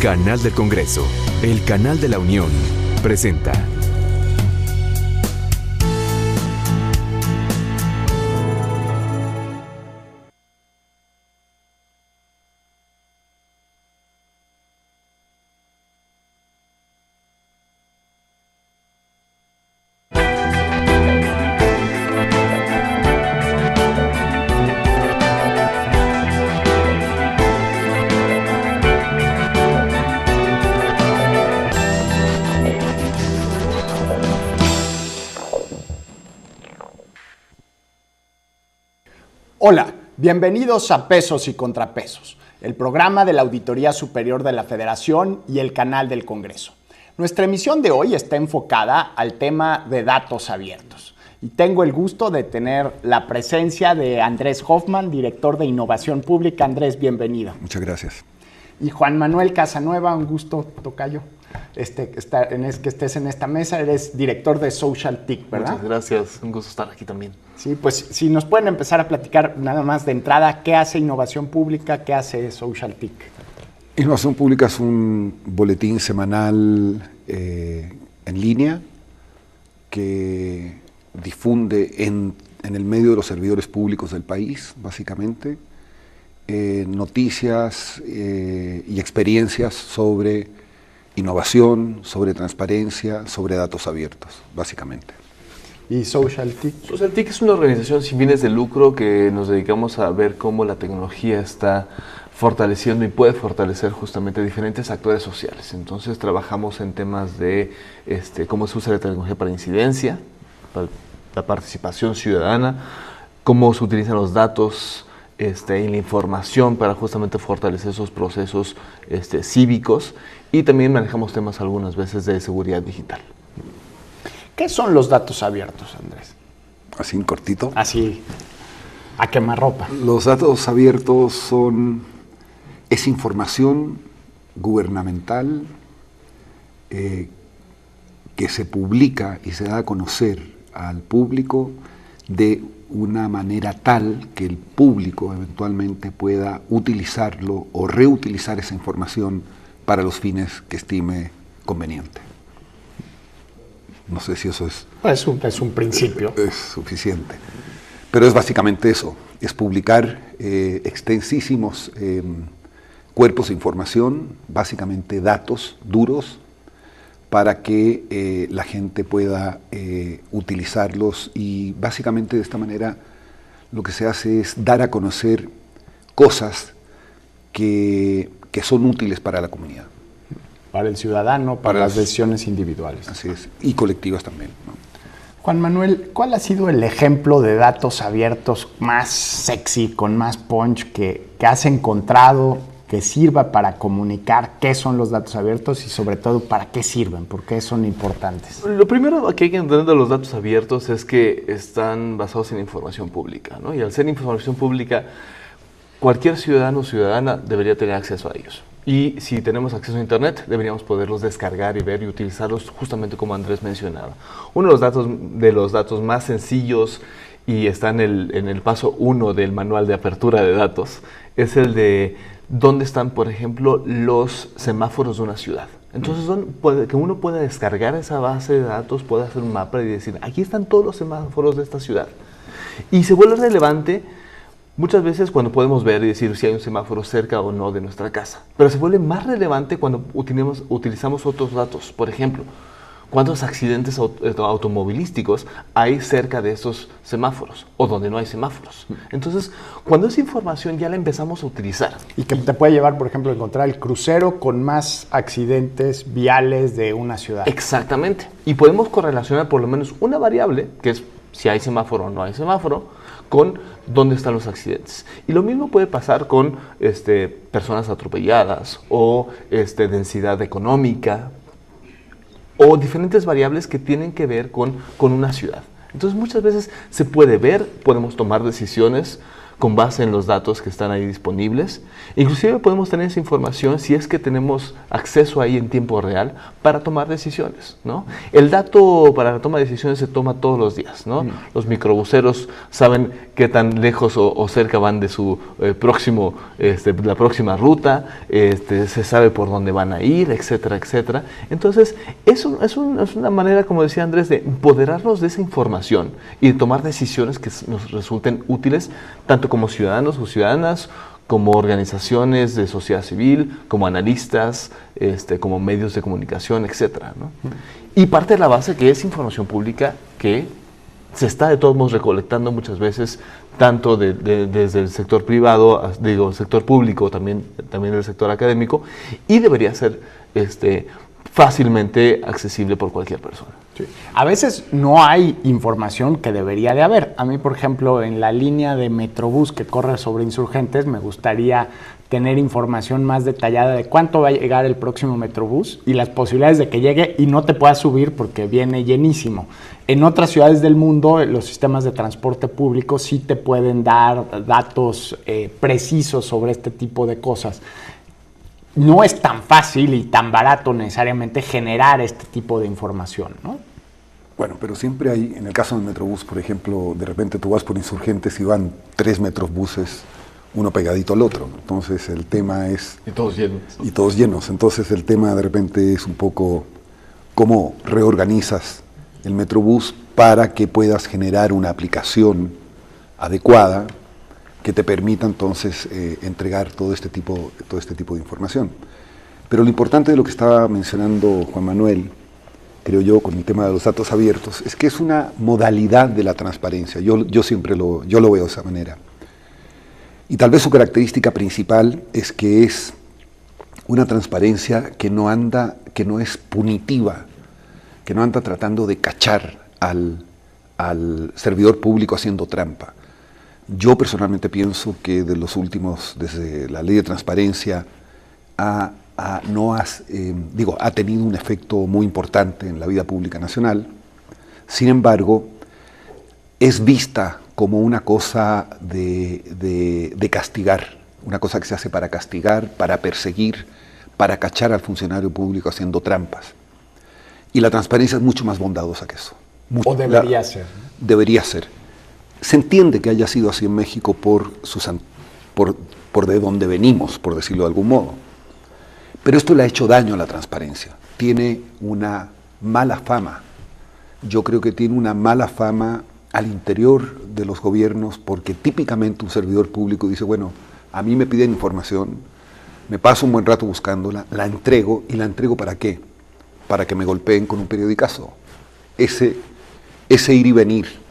Canal del Congreso, el canal de la Unión, presenta. Hola, bienvenidos a Pesos y Contrapesos, el programa de la Auditoría Superior de la Federación y el canal del Congreso. Nuestra emisión de hoy está enfocada al tema de datos abiertos. Y tengo el gusto de tener la presencia de Andrés Hoffman, director de Innovación Pública. Andrés, bienvenido. Muchas gracias. Y Juan Manuel Casanueva, un gusto, tocayo, que estés en esta mesa. Eres director de Social TIC, ¿verdad? Muchas gracias, un gusto estar aquí también. Sí, pues si nos pueden empezar a platicar nada más de entrada, ¿qué hace Innovación Pública? ¿Qué hace Social TIC? Innovación Pública es un boletín semanal en línea que difunde en el medio de los servidores públicos del país, básicamente, noticias y experiencias sobre innovación, sobre transparencia, sobre datos abiertos, básicamente. ¿Y Social TIC? Social TIC es una organización sin fines de lucro que nos dedicamos a ver cómo la tecnología está fortaleciendo y puede fortalecer justamente diferentes actores sociales. Entonces trabajamos en temas de cómo se usa la tecnología para incidencia, para la participación ciudadana, cómo se utilizan los datos y la información para justamente fortalecer esos procesos cívicos, y también manejamos temas algunas veces de seguridad digital. ¿Qué son los datos abiertos, Andrés? Así en cortito. Así, a quemarropa. Los datos abiertos es información gubernamental que se publica y se da a conocer al público de una manera tal que el público eventualmente pueda utilizarlo o reutilizar esa información para los fines que estime conveniente. No sé si eso es un principio. Es suficiente. Pero es básicamente eso, es publicar extensísimos cuerpos de información, básicamente datos duros, para que la gente pueda utilizarlos, y básicamente de esta manera lo que se hace es dar a conocer cosas que son útiles para la comunidad. Para el ciudadano, para las decisiones individuales. Así es, y colectivas también, ¿no? Juan Manuel, ¿cuál ha sido el ejemplo de datos abiertos más sexy, con más punch, que has encontrado que sirva para comunicar qué son los datos abiertos y sobre todo para qué sirven, por qué son importantes? Lo primero que hay que entender de los datos abiertos es que están basados en información pública, ¿no? Y al ser información pública, cualquier ciudadano o ciudadana debería tener acceso a ellos. Y si tenemos acceso a Internet, deberíamos poderlos descargar y ver y utilizarlos justamente como Andrés mencionaba. Uno de los datos más sencillos, y está en el paso 1 del manual de apertura de datos, es el de dónde están, por ejemplo, los semáforos de una ciudad. Entonces, que uno pueda descargar esa base de datos, pueda hacer un mapa y decir, aquí están todos los semáforos de esta ciudad. Y se vuelve relevante muchas veces cuando podemos ver y decir si hay un semáforo cerca o no de nuestra casa. Pero se vuelve más relevante cuando utilizamos otros datos. Por ejemplo, ¿cuántos accidentes automovilísticos hay cerca de esos semáforos o donde no hay semáforos? Entonces, cuando esa información ya la empezamos a utilizar. Y que te puede llevar, por ejemplo, a encontrar el crucero con más accidentes viales de una ciudad. Exactamente. Y podemos correlacionar por lo menos una variable, que es si hay semáforo o no hay semáforo, con dónde están los accidentes. Y lo mismo puede pasar con personas atropelladas o densidad económica, o diferentes variables que tienen que ver con una ciudad. Entonces muchas veces se puede ver, podemos tomar decisiones con base en los datos que están ahí disponibles. Inclusive podemos tener esa información si es que tenemos acceso ahí en tiempo real para tomar decisiones, ¿no? El dato para la toma de decisiones se toma todos los días, ¿no? Los microbuseros saben qué tan lejos o cerca van de su la próxima ruta, se sabe por dónde van a ir, etcétera, etcétera. Entonces, es una manera, como decía Andrés, de empoderarnos de esa información y de tomar decisiones que nos resulten útiles, tanto como ciudadanos o ciudadanas, como organizaciones de sociedad civil, como analistas, como medios de comunicación, etcétera, ¿no? Y parte de la base que es información pública que se está de todos modos recolectando muchas veces, tanto desde el sector privado, digo, sector público, también del sector académico, y debería ser fácilmente accesible por cualquier persona. Sí. A veces no hay información que debería de haber. A mí, por ejemplo, en la línea de Metrobús que corre sobre Insurgentes, me gustaría tener información más detallada de cuánto va a llegar el próximo Metrobús y las posibilidades de que llegue y no te puedas subir porque viene llenísimo. En otras ciudades del mundo, los sistemas de transporte público sí te pueden dar datos precisos sobre este tipo de cosas. No es tan fácil y tan barato necesariamente generar este tipo de información, ¿no? Bueno, pero siempre hay, en el caso del Metrobús, por ejemplo, de repente tú vas por Insurgentes y van 3 Metrobuses, uno pegadito al otro. Entonces el tema es... Y todos llenos. Y todos llenos. Entonces el tema de repente es un poco cómo reorganizas el Metrobús para que puedas generar una aplicación adecuada que te permita entonces entregar todo este tipo de información. Pero lo importante de lo que estaba mencionando Juan Manuel, creo yo, con el tema de los datos abiertos, es que es una modalidad de la transparencia. Yo siempre lo veo de esa manera. Y tal vez su característica principal es que es una transparencia que no es punitiva, que no anda tratando de cachar al servidor público haciendo trampa. Yo personalmente pienso que desde la ley de transparencia, ha tenido un efecto muy importante en la vida pública nacional. Sin embargo, es vista como una cosa de castigar, una cosa que se hace para castigar, para perseguir, para cachar al funcionario público haciendo trampas. Y la transparencia es mucho más bondadosa que eso. O debería ser. Debería ser. Se entiende que haya sido así en México por de donde venimos, por decirlo de algún modo. Pero esto le ha hecho daño a la transparencia. Tiene una mala fama. Yo creo que tiene una mala fama al interior de los gobiernos, porque típicamente un servidor público dice, bueno, a mí me piden información, me paso un buen rato buscándola, la entrego, ¿y la entrego para qué? Para que me golpeen con un periodicazo. Ese ir y venir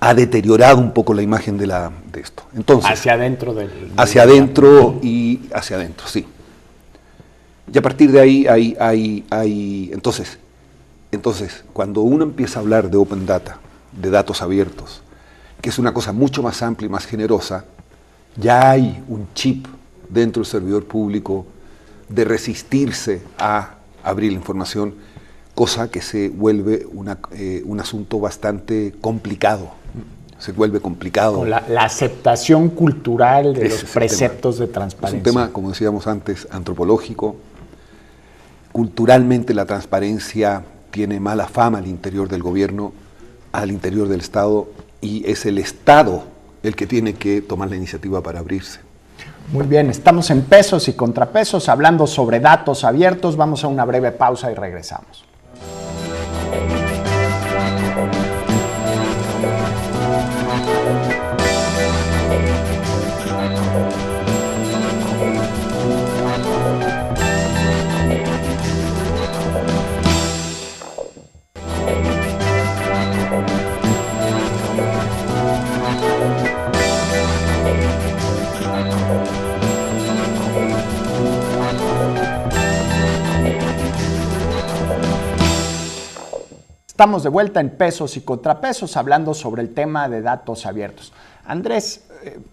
ha deteriorado un poco la imagen de esto. Entonces, hacia adentro hacia adentro, sí. Y a partir de ahí entonces, cuando uno empieza a hablar de open data, de datos abiertos, que es una cosa mucho más amplia y más generosa, ya hay un chip dentro del servidor público de resistirse a abrir la información, cosa que se vuelve un asunto bastante complicado. Se vuelve complicado. Con la aceptación cultural de los preceptos de transparencia. Es un tema, como decíamos antes, antropológico. Culturalmente la transparencia tiene mala fama al interior del gobierno, al interior del Estado, y es el Estado el que tiene que tomar la iniciativa para abrirse. Muy bien, estamos en Pesos y Contrapesos, hablando sobre datos abiertos. Vamos a una breve pausa y regresamos. Estamos de vuelta en Pesos y Contrapesos, hablando sobre el tema de datos abiertos. Andrés,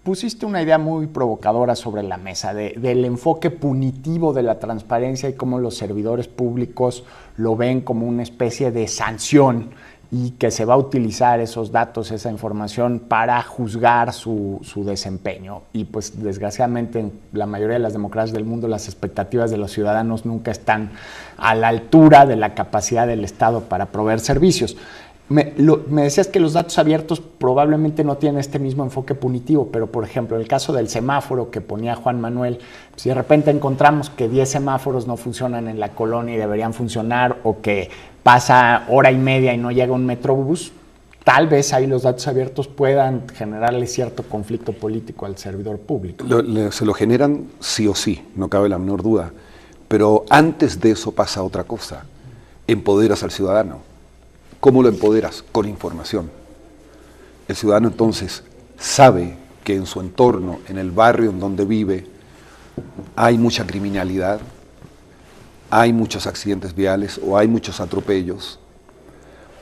pusiste una idea muy provocadora sobre la mesa del enfoque punitivo de la transparencia y cómo los servidores públicos lo ven como una especie de sanción y que se va a utilizar esos datos, esa información para juzgar su desempeño. Y pues desgraciadamente en la mayoría de las democracias del mundo las expectativas de los ciudadanos nunca están a la altura de la capacidad del Estado para proveer servicios. Me decías que los datos abiertos probablemente no tienen este mismo enfoque punitivo, pero por ejemplo, el caso del semáforo que ponía Juan Manuel, si de repente encontramos que 10 semáforos no funcionan en la colonia y deberían funcionar, o que pasa hora y media y no llega un metrobús, tal vez ahí los datos abiertos puedan generarle cierto conflicto político al servidor público. Se lo generan sí o sí, no cabe la menor duda, pero antes de eso pasa otra cosa: empoderas al ciudadano. ¿Cómo lo empoderas? Con información. El ciudadano entonces sabe que en su entorno, en el barrio en donde vive, hay mucha criminalidad, hay muchos accidentes viales o hay muchos atropellos,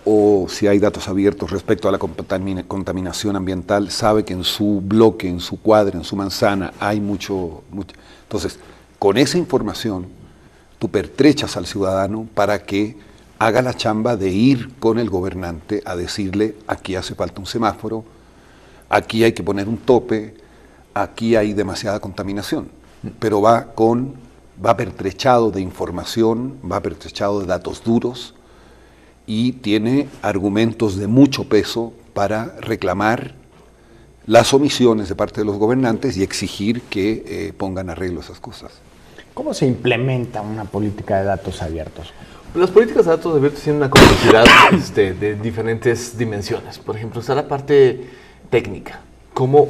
o si hay datos abiertos respecto a la contaminación ambiental, sabe que en su bloque, en su cuadra, en su manzana hay mucho. Entonces, con esa información, tú pertrechas al ciudadano para que haga la chamba de ir con el gobernante a decirle: aquí hace falta un semáforo, aquí hay que poner un tope, aquí hay demasiada contaminación. Pero va pertrechado de información, va pertrechado de datos duros y tiene argumentos de mucho peso para reclamar las omisiones de parte de los gobernantes y exigir que pongan arreglo a esas cosas. ¿Cómo se implementa una política de datos abiertos? Las políticas de datos abiertos tienen una complejidad de diferentes dimensiones. Por ejemplo, está la parte técnica, cómo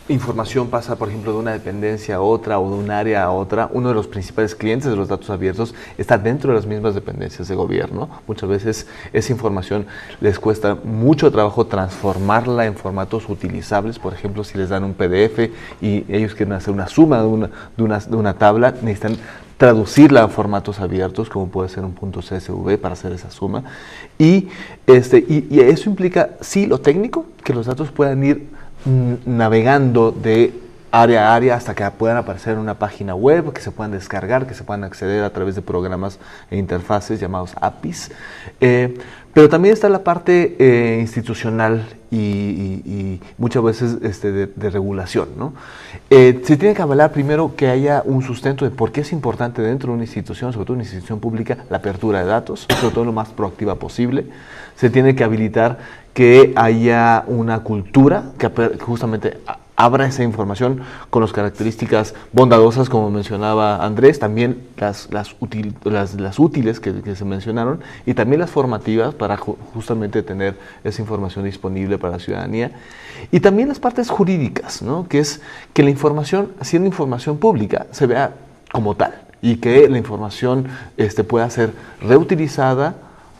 información pasa, por ejemplo, de una dependencia a otra o de un área a otra. Uno de los principales clientes de los datos abiertos está dentro de las mismas dependencias de gobierno. Muchas veces esa información les cuesta mucho trabajo transformarla en formatos utilizables. Por ejemplo, si les dan un PDF y ellos quieren hacer una suma de una tabla, necesitan traducirla a formatos abiertos, como puede ser un .csv para hacer esa suma. Y eso implica, sí, lo técnico, que los datos puedan ir navegando de área a área hasta que puedan aparecer en una página web, que se puedan descargar, que se puedan acceder a través de programas e interfaces llamados APIs. Pero también está la parte institucional y muchas veces de regulación, ¿no? Se tiene que hablar primero que haya un sustento de por qué es importante dentro de una institución, sobre todo una institución pública, la apertura de datos, sobre todo lo más proactiva posible. Se tiene que habilitar que haya una cultura que justamente abra esa información con las características bondadosas, como mencionaba Andrés, también las útiles que se mencionaron, y también las formativas para justamente tener esa información disponible para la ciudadanía. Y también las partes jurídicas, ¿no? Que es que la información, siendo información pública, se vea como tal y que la información pueda ser reutilizada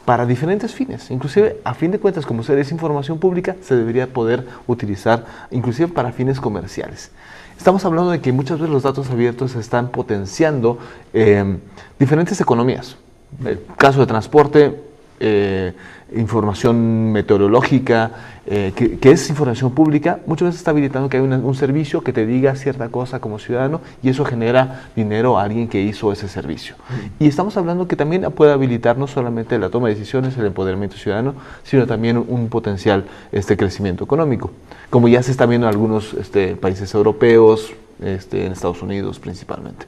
para diferentes fines. Inclusive, a fin de cuentas, como es información pública, se debería poder utilizar inclusive para fines comerciales. Estamos hablando de que muchas veces los datos abiertos están potenciando diferentes economías. El caso de transporte, información meteorológica, que es información pública, muchas veces está habilitando que hay un servicio que te diga cierta cosa como ciudadano y eso genera dinero a alguien que hizo ese servicio. Y estamos hablando que también puede habilitar no solamente la toma de decisiones, el empoderamiento ciudadano, sino también un potencial crecimiento económico, como ya se está viendo en algunos países europeos, en Estados Unidos principalmente.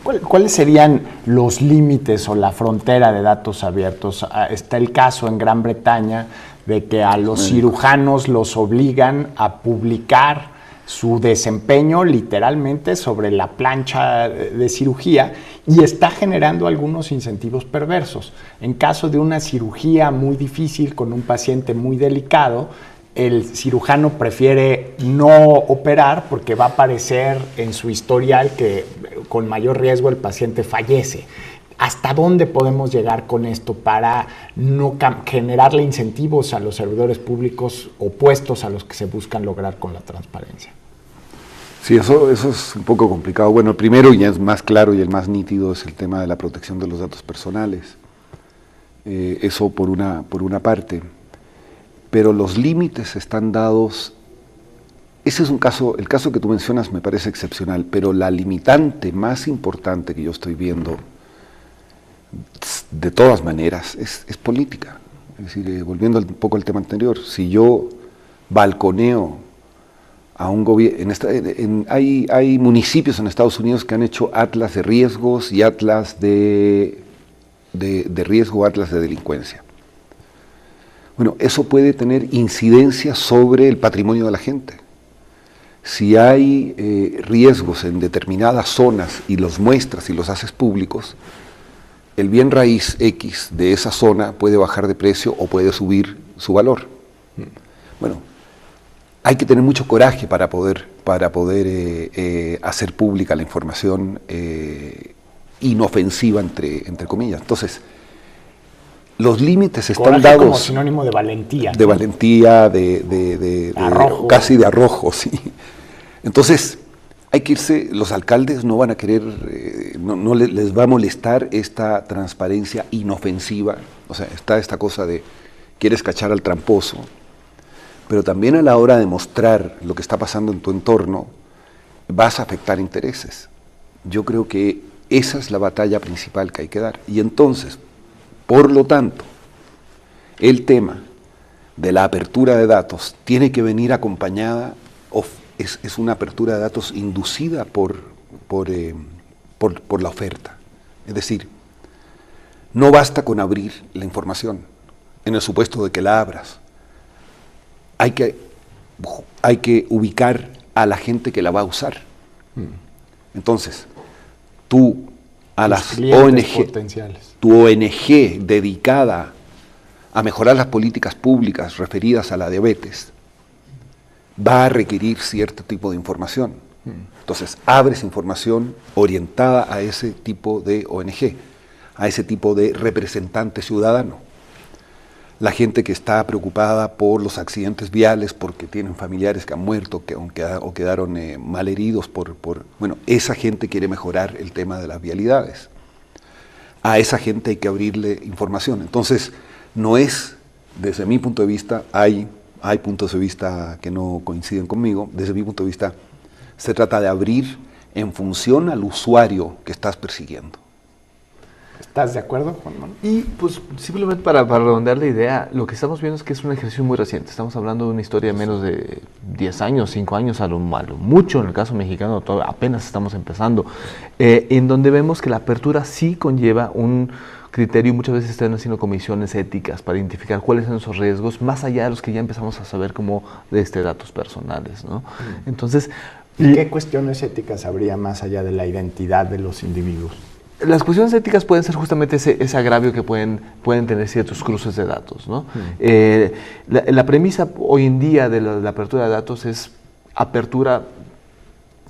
¿Cuáles serían los límites o la frontera de datos abiertos? Está el caso en Gran Bretaña de que a los cirujanos los obligan a publicar su desempeño literalmente sobre la plancha de cirugía y está generando algunos incentivos perversos. En caso de una cirugía muy difícil con un paciente muy delicado, el cirujano prefiere no operar porque va a aparecer en su historial que con mayor riesgo el paciente fallece. ¿Hasta dónde podemos llegar con esto para no generarle incentivos a los servidores públicos opuestos a los que se buscan lograr con la transparencia? Sí, eso es un poco complicado. Bueno, el primero y es más claro y el más nítido es el tema de la protección de los datos personales. Eso por una parte. Pero los límites están dados. Ese es un caso, el caso que tú mencionas me parece excepcional, pero la limitante más importante que yo estoy viendo, de todas maneras, es política. Es decir, volviendo un poco al tema anterior, si yo balconeo a un gobierno, hay municipios en Estados Unidos que han hecho atlas de riesgos y atlas de riesgo, atlas de delincuencia. Bueno, eso puede tener incidencia sobre el patrimonio de la gente. Si hay riesgos en determinadas zonas y los muestras y los haces públicos, el bien raíz X de esa zona puede bajar de precio o puede subir su valor. Bueno, hay que tener mucho coraje para poder hacer pública la información inofensiva, entre comillas. Entonces, los límites están coraje dados. Como sinónimo de valentía. De valentía, arrojo. Casi de arrojo, sí. Entonces, hay que irse, los alcaldes no van a querer, no les va a molestar esta transparencia inofensiva. O sea, está esta cosa de, quieres cachar al tramposo, pero también a la hora de mostrar lo que está pasando en tu entorno, vas a afectar intereses. Yo creo que esa es la batalla principal que hay que dar. Y entonces, por lo tanto, el tema de la apertura de datos tiene que venir acompañada, es una apertura de datos inducida por la oferta. Es decir, no basta con abrir la información, en el supuesto de que la abras. Hay que ubicar a la gente que la va a usar. Entonces, tú a las ONG, potenciales. Tu ONG dedicada a mejorar las políticas públicas referidas a la diabetes, va a requerir cierto tipo de información. Entonces, abres información orientada a ese tipo de ONG, a ese tipo de representante ciudadano. La gente que está preocupada por los accidentes viales porque tienen familiares que han muerto o quedaron malheridos bueno, esa gente quiere mejorar el tema de las vialidades. A esa gente hay que abrirle información. Entonces, no es, desde mi punto de vista, hay puntos de vista que no coinciden conmigo, desde mi punto de vista, se trata de abrir en función al usuario que estás persiguiendo. ¿Estás de acuerdo, Juan Manuel? Y pues simplemente para redondear la idea, lo que estamos viendo es que es un ejercicio muy reciente. Estamos hablando de una historia de menos de 10 años, 5 años a lo mucho. En el caso mexicano apenas estamos empezando, en donde vemos que la apertura sí conlleva un criterio y muchas veces están haciendo comisiones éticas para identificar cuáles son esos riesgos, más allá de los que ya empezamos a saber como datos personales, ¿no? Entonces, ¿y qué cuestiones éticas habría más allá de la identidad de los individuos? Las cuestiones éticas pueden ser justamente ese agravio que pueden tener ciertos cruces de datos, ¿no? La premisa hoy en día de la apertura de datos es apertura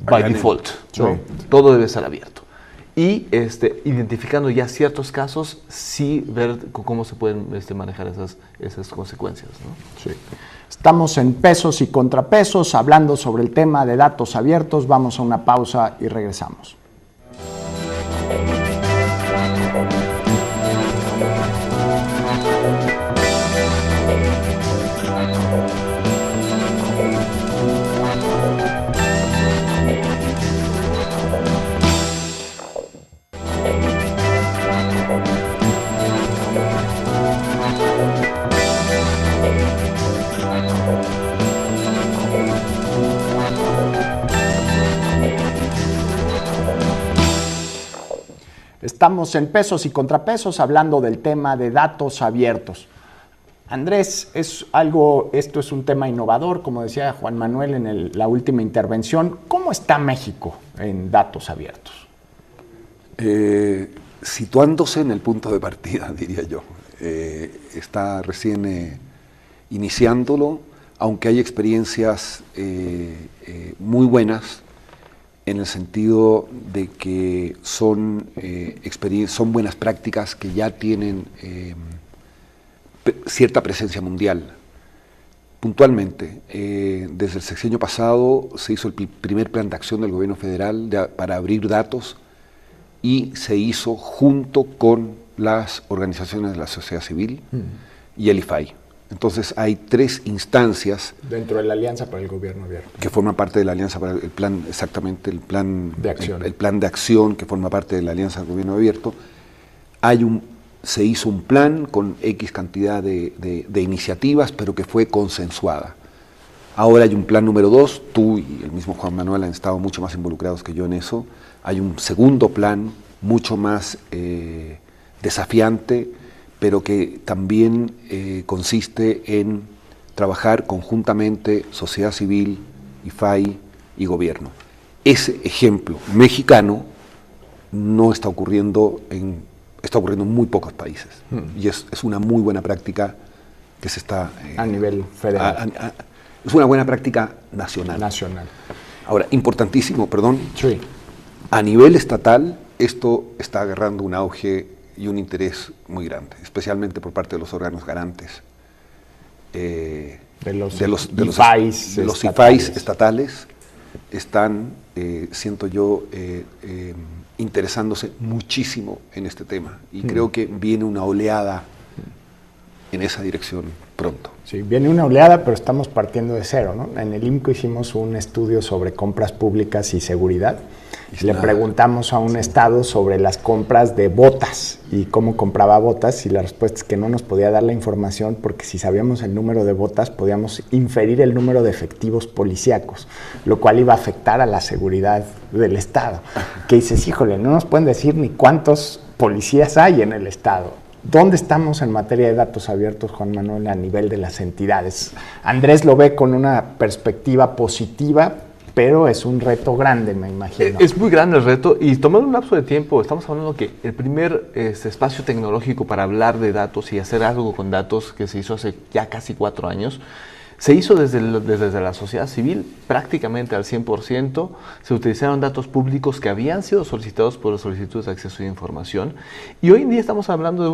by default, ¿no? Sí. Todo debe estar abierto. Y identificando ya ciertos casos, sí ver cómo se pueden manejar esas consecuencias, ¿no? Sí. Estamos en Pesos y Contrapesos, hablando sobre el tema de datos abiertos. Vamos a una pausa y regresamos. Estamos en Pesos y Contrapesos hablando del tema de datos abiertos. Andrés, esto es un tema innovador, como decía Juan Manuel en la última intervención. ¿Cómo está México en datos abiertos? Situándose en el punto de partida, diría yo. Está recién iniciándolo, aunque hay experiencias muy buenas, en el sentido de que son buenas prácticas que ya tienen cierta presencia mundial. Puntualmente, desde el sexenio pasado se hizo el primer plan de acción del gobierno federal para abrir datos y se hizo junto con las organizaciones de la sociedad civil y el IFAI. Entonces hay 3 instancias dentro de la Alianza para el Gobierno Abierto, que forman parte de la Alianza para el plan, exactamente el plan de acción. El plan de acción que forma parte de la Alianza del Gobierno Abierto. Hay se hizo un plan con X cantidad de iniciativas, pero que fue consensuada. Ahora hay un plan número 2, tú y el mismo Juan Manuel han estado mucho más involucrados que yo en eso. Hay un segundo plan mucho más desafiante, pero que también consiste en trabajar conjuntamente sociedad civil, IFAI y gobierno. Ese ejemplo mexicano no está ocurriendo está ocurriendo en muy pocos países. Y es una muy buena práctica que se está... a nivel federal. Es una buena práctica nacional. Ahora, importantísimo, perdón. Sí. A nivel estatal, esto está agarrando un auge y un interés muy grande, especialmente por parte de los órganos garantes. De los IFAIs estatales están, siento yo, interesándose muchísimo en este tema y creo que viene una oleada en esa dirección pronto. Sí, viene una oleada, pero estamos partiendo de cero, ¿no? En el IMCO hicimos un estudio sobre compras públicas y seguridad. Le preguntamos a un estado sobre las compras de botas y cómo compraba botas, y la respuesta es que no nos podía dar la información porque si sabíamos el número de botas podíamos inferir el número de efectivos policíacos, lo cual iba a afectar a la seguridad del estado. Que dices, híjole, no nos pueden decir ni cuántos policías hay en el estado. ¿Dónde estamos en materia de datos abiertos, Juan Manuel, a nivel de las entidades? Andrés lo ve con una perspectiva positiva, pero es un reto grande, me imagino. Es muy grande el reto, y tomando un lapso de tiempo, estamos hablando que el primer espacio tecnológico para hablar de datos y hacer algo con datos, que se hizo hace ya casi 4 años, se hizo desde la sociedad civil, prácticamente al 100%. Se utilizaron datos públicos que habían sido solicitados por los solicitudes de acceso a información. Y hoy en día estamos hablando de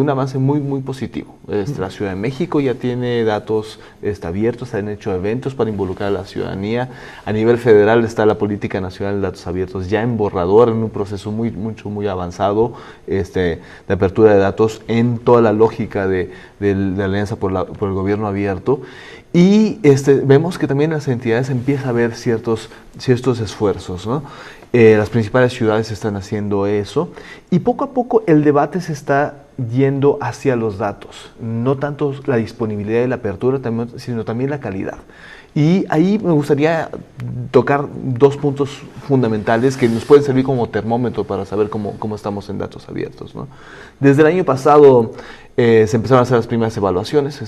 un avance muy, muy positivo. La Ciudad de México ya tiene datos abiertos, se han hecho eventos para involucrar a la ciudadanía. A nivel federal está la Política Nacional de Datos Abiertos ya en borrador, en un proceso muy avanzado de apertura de datos en toda la lógica de la Alianza por el Gobierno Abierto. Y vemos que también en las entidades empieza a haber ciertos esfuerzos, ¿no? Las principales ciudades están haciendo eso, y poco a poco el debate se está yendo hacia los datos, no tanto la disponibilidad y la apertura, sino también la calidad. Y ahí me gustaría tocar 2 puntos fundamentales que nos pueden servir como termómetro para saber cómo estamos en datos abiertos, ¿no? Desde el año pasado se empezaron a hacer las primeras evaluaciones.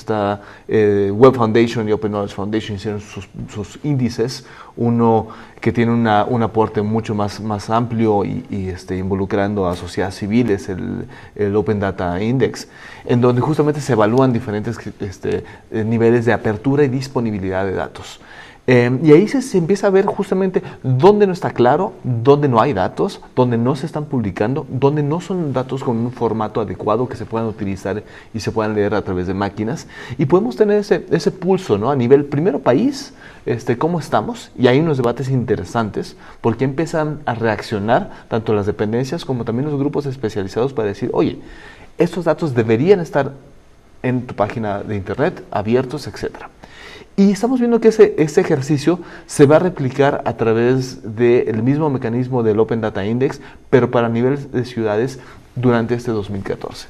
Web Foundation y Open Knowledge Foundation hicieron sus índices, uno que tiene un aporte mucho más amplio y involucrando a sociedad civil, es el Open Data Index, en donde justamente se evalúan diferentes niveles de apertura y disponibilidad de datos. Y ahí se empieza a ver justamente dónde no está claro, dónde no hay datos, dónde no se están publicando, dónde no son datos con un formato adecuado que se puedan utilizar y se puedan leer a través de máquinas. Y podemos tener ese pulso, ¿no? A nivel primero país, cómo estamos, y hay unos debates interesantes porque empiezan a reaccionar tanto las dependencias como también los grupos especializados para decir, oye, estos datos deberían estar en tu página de internet, abiertos, etcétera. Y estamos viendo que ese ejercicio se va a replicar a través del mismo mecanismo del Open Data Index, pero para nivel de ciudades durante 2014.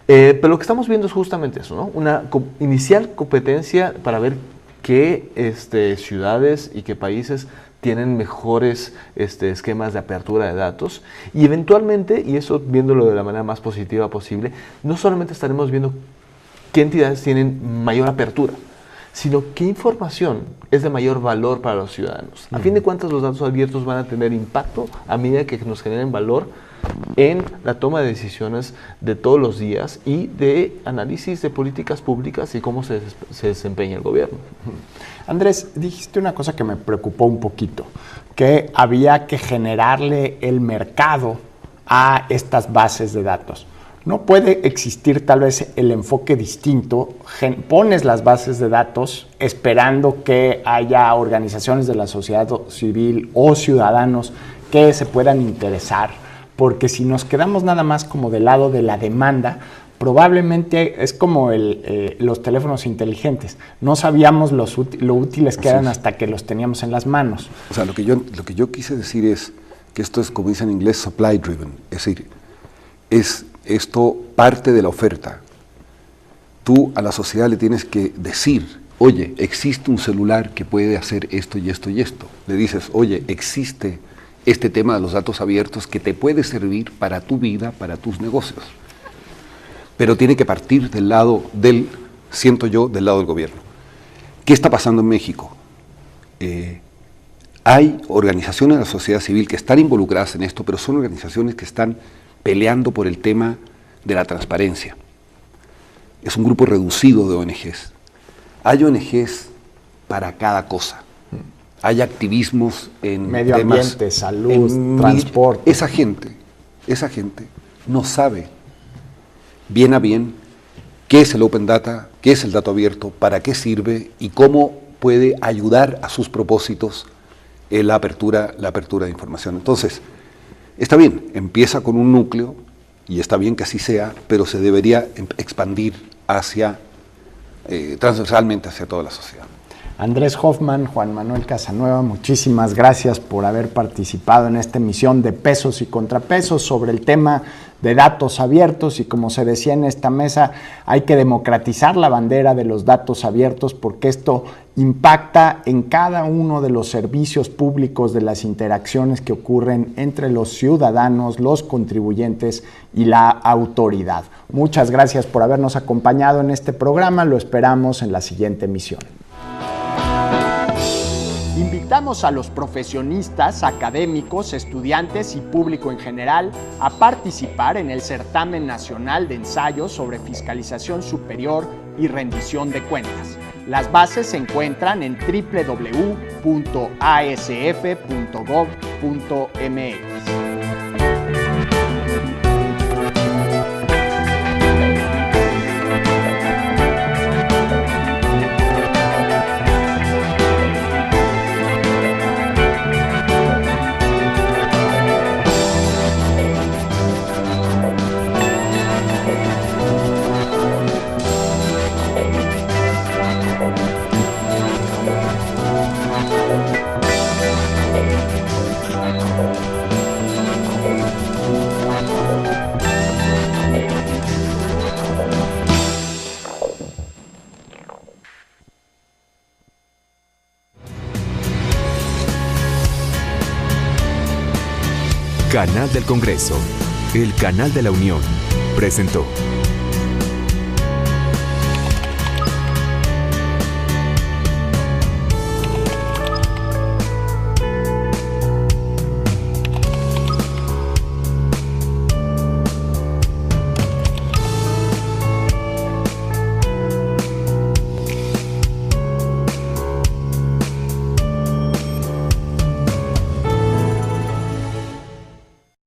Pero lo que estamos viendo es justamente eso, ¿no? Una inicial competencia para ver qué ciudades y qué países tienen mejores esquemas de apertura de datos, y eventualmente, y eso viéndolo de la manera más positiva posible, no solamente estaremos viendo qué entidades tienen mayor apertura, sino qué información es de mayor valor para los ciudadanos. A fin de cuentas, los datos abiertos van a tener impacto a medida que nos generen valor en la toma de decisiones de todos los días y de análisis de políticas públicas y cómo se desempeña el gobierno. Andrés, dijiste una cosa que me preocupó un poquito, que había que generarle el mercado a estas bases de datos. No puede existir tal vez el enfoque distinto. Pones las bases de datos esperando que haya organizaciones de la sociedad civil o ciudadanos que se puedan interesar, porque si nos quedamos nada más como del lado de la demanda, probablemente es como los teléfonos inteligentes. No sabíamos lo útiles que eran hasta que los teníamos en las manos. O sea, lo que yo quise decir es que esto es, como dice en inglés, supply driven. Es decir, es esto parte de la oferta. Tú a la sociedad le tienes que decir, oye, existe un celular que puede hacer esto y esto y esto. Le dices, oye, existe este tema de los datos abiertos que te puede servir para tu vida, para tus negocios. Pero tiene que partir del lado del, siento yo, del lado del gobierno. ¿Qué está pasando en México? Hay organizaciones de la sociedad civil que están involucradas en esto, pero son organizaciones que están peleando por el tema de la transparencia. Es un grupo reducido de ONGs. Hay ONGs para cada cosa. Hay activismos en medio temas, ambiente, salud, transporte. Esa gente no sabe bien a bien qué es el Open Data, qué es el dato abierto, para qué sirve y cómo puede ayudar a sus propósitos en la apertura de información. Entonces, está bien, empieza con un núcleo y está bien que así sea, pero se debería expandir hacia, transversalmente hacia toda la sociedad. Andrés Hoffman, Juan Manuel Casanueva, muchísimas gracias por haber participado en esta emisión de Pesos y Contrapesos sobre el tema de datos abiertos. Y como se decía en esta mesa, hay que democratizar la bandera de los datos abiertos porque esto impacta en cada uno de los servicios públicos, de las interacciones que ocurren entre los ciudadanos, los contribuyentes y la autoridad. Muchas gracias por habernos acompañado en este programa. Lo esperamos en la siguiente emisión. Invitamos a los profesionistas, académicos, estudiantes y público en general a participar en el Certamen Nacional de Ensayos sobre Fiscalización Superior y Rendición de Cuentas. Las bases se encuentran en www.asf.gov.mx. Canal del Congreso, el canal de la Unión, presentó.